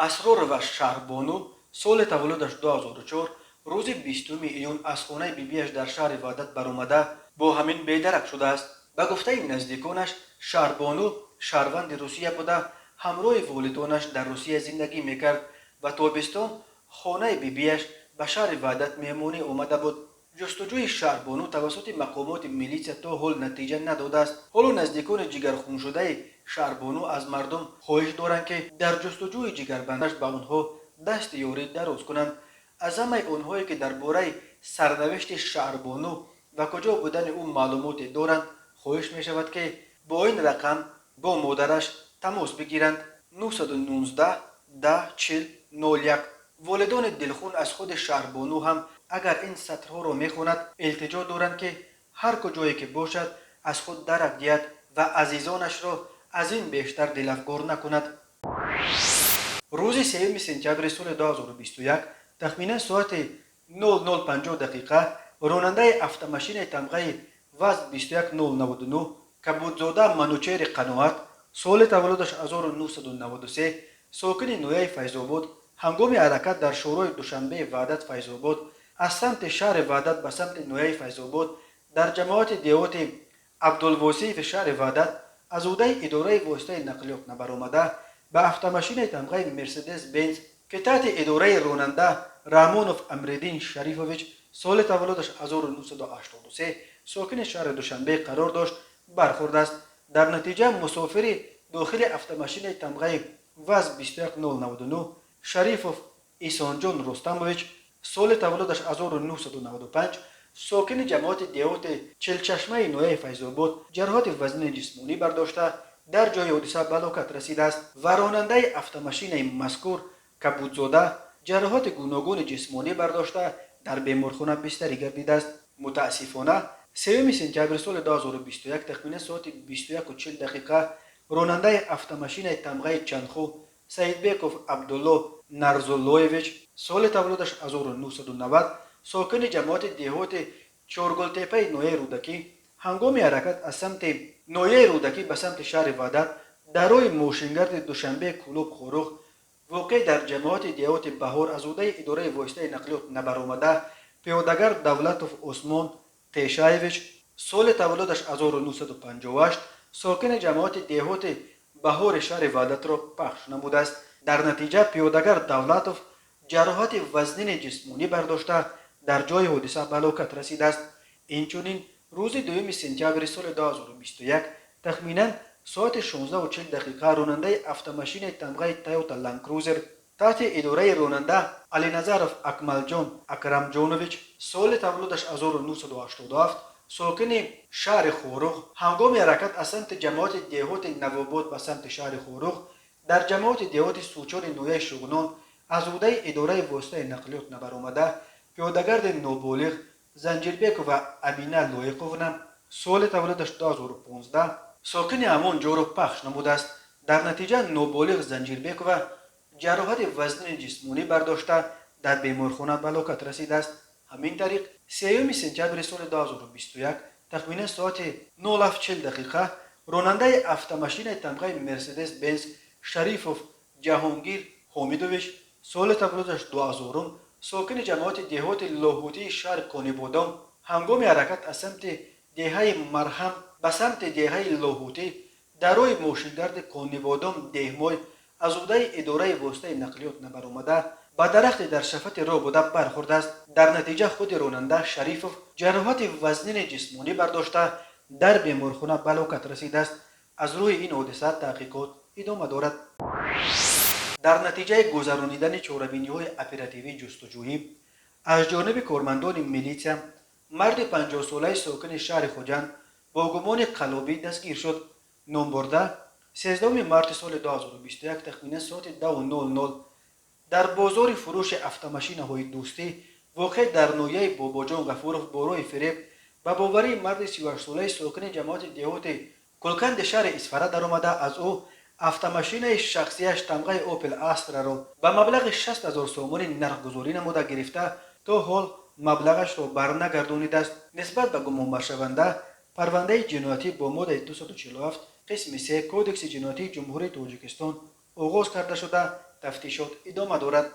اسرار و شهربانو سال تولدش 2004 روز 20 ایون از خانه بیبیش در شهر وادت برآمده با همین بیدرک شده است. به گفته نزدیکانش شهربانو شهروند روسیه بوده، همراه والدانش در روسیه زندگی میکرد و تابستان خانه بیبیش به شهر وادت مهمانی آمده بود. جستجوی شهربانو توسط مقامات میلیسیا تا حال نتیجه نداده است. حالا نزدیکان جگرخون شده شهربانو از مردم خواهش دارند که در جستجوی جگربندش به آنها دست یاری دراز کنند. از همه آنهایی که درباره سرنوشت شهربانو و کجا بودن او معلومات دارند خواهش می شود که با این رقم با مادرش تماس بگیرند. 919 10 40 01. والدان دلخون از خود شهربانو هم اگر این سطرها را میخواند التجا دارند که هر کجایی که باشد از خود درک دهد و عزیزانش را از این بیشتر دلافگار نکند. روز 3 سپتامبر سال 2021 تخمینا ساعت 00:50 دقیقه راننده автомашین تمغه وز 21099 کبودزاده منوچهر قناعت سال تولدش 1993 ساکن نویه فیض‌آباد هنگام حرکت در شورای دوشنبه وحدت فیض‌آباد از سمت شهر وحدت به سمت نویه فیض‌آباد در جماعت دیوت عبدالواسیف شهر وحدت از عهده اداره واسطه نقلیات نبرآمده به автомашین تمغه مرسدس بنز که تحت اداره راننده رامونوف امردین شریفوویچ سال تولدش 1983 ساکن شهر دوشنبه قرار داشت برخورد است. در نتیجه مسافر داخل автомашین تمغه وز 21099 شریفوف ایسانجان رستموویچ سال تولدش 1995 ساکن جماعت دیوت چلچشمه نویه فیض‌آباد جراحت وزن جسمانی برداشته در جای حادثه به هلاکت رسیده است و راننده автомашین مذکور کبودزاده جراحات گوناگون جسمانی برداشته در بیمارخانه بستری گردیده است. متاسفانه 3 سپتامبر سال 2021 تخمین ساعت 21:40 دقیقه راننده автомашین تمغه چندخو سیدبیکوف عبدالله نرزولویویچ سال تولدش 1990 ساکن جماعت دیهات چورگلتپه نویه رودکی هنگام حرکت از سمت نویه رودکی به سمت شهر وحدت در روی ماشینگرد دوشنبه کلوب خوروخ واقع در جماعت دیوت بهار از عهده اداره واسطه نقلیات نبرآمده پیادهگر دولتوف عثمان قیشایویچ سال تولدش 1958 ساکن جماعت دیهات بهار شهر وحدت را پخش نموده است. در نتیجه پیادهگر دولتوف جراحات وزن جسمانی برداشته در جای حادثه به هلاکت رسیده است. اینچنین روز 2 سپتامبر سال 2021 تخمینا ساعت 16:40 دقیقه راننده автомашین تمغه تویوتا لندکروزر تحت اداره راننده علی نظرف اکملجان اکرمجانوویچ سال تولدش 1987 ساکن شهر خوروغ هنگام حرکت از سمت جماعت دیهات نواباد به سمت شهر خوروغ در جماعت دیهات سوچار نویه شغنان از عهده اداره واسطه نقلیات نبرآمده پیادهگرد نوبالغ زنجیربیکو و امینه لایقوونا سال تولدش 2015 ساکن همان جا را پخش نموده است. در نتیجه نوبالغ زنجیربیکو و جراحت وزن جسمانی برداشته در بیمارخانه به هلاکت رسیده است. همین طریق 3 سپتامبر سال 2021 تخمین ساعت 0:40 دقیقه راننده автомашین تمغه مرسدس بنز شریفوف جهانگیر حمیدوویچ سال تولدش 2000 ساکن جماعت دیهات لاهوتی شهر کانیبادام هنگام حرکت از سمت دهه مرهم به سمت دهه لاهوتی در روی ماشینگرد کانیبادام دهمای از عهده اداره واسطه نقلیات نبرآمده به درخت در شفت راه بوده برخورد است. در نتیجه خود راننده شریفوف جراحات وزن جسمانی برداشته در بیمارخانه به هلاکت رسیده است. از روی این حادثه تحقیقات ادامه دارد. در نتیجه گذرانیدن چاره‌بینی‌های اپراتیوی جستجویی از جانب کارمندان میلیسیا مرد 50 ساله ساکن شهر خوجند با گمان قلابی دستگیر شد. نام برده 13 مارس سال 2021 تخمین ساعت 2:00 در بازار فروش автомашین های دوستی واقع در نویه باباجان غفورов برای فریب به باوری مرد 38 ساله ساکن جماعت دیهات گلکند شهر اصفهان درآمده از او автомашین شخصیش تمغه اوپل استرا را به مبلغ 60,000 سومانی نرخ‌گذاری نموده گرفته تا حال مبلغش را برنگردانیده است. نسبت به گمان شونده پرونده جنایتی با ماده 247 قسم 3 کودکس جنایتی جمهوری تاجیکستان آغاز کرده شده تفتیشات ادامه دارد.